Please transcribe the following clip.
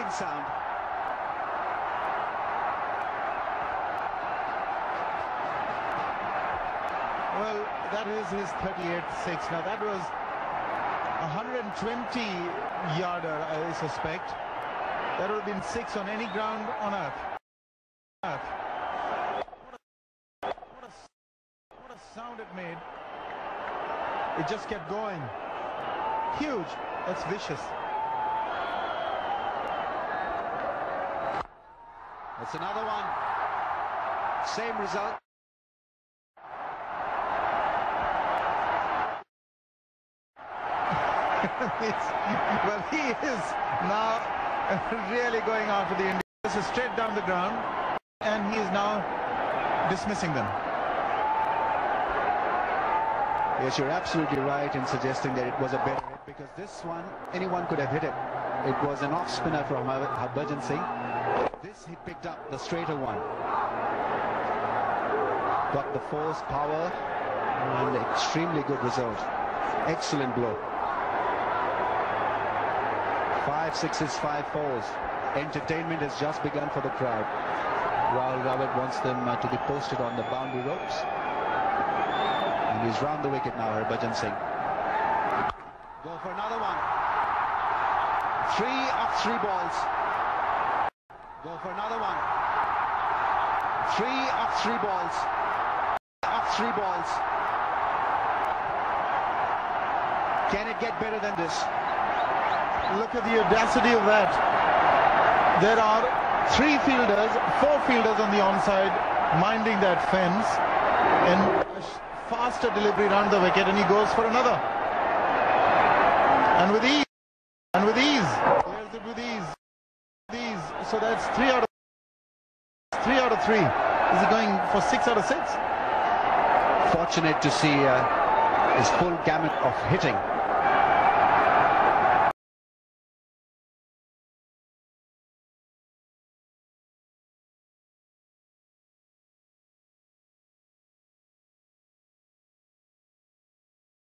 clicking sound. Well, that is his 38th six. Now that was a 120-yarder, I suspect. That would have been six on any ground on earth. What a sound it made. It just kept going. Huge. That's vicious. That's another one. Same result. Well, he is now really going after the Indians. This is straight down the ground, and he is now dismissing them. Yes, you're absolutely right in suggesting that it was a better hit, because this one, anyone could have hit it. It was an off spinner from Harbhajan Singh. This he picked up, the straighter one. Got the force, power, and extremely good result. Excellent blow. 5 sixes, 5 fours. Entertainment has just begun for the crowd. Rahul Dravid wants them to be posted on the boundary ropes. And he's round the wicket now, Harbhajan Singh. Go for another one. 3 up 3 balls. Go for another one. 3 up 3 balls. Up 3 balls. Can it get better than this? Look at the audacity of that. There are 3 fielders, 4 fielders on the onside minding that fence, and a faster delivery around the wicket, and he goes for another. And with ease. Clears it with ease. So that's 3 out of 3. Is he going for 6 out of 6? Fortunate to see his full gamut of hitting.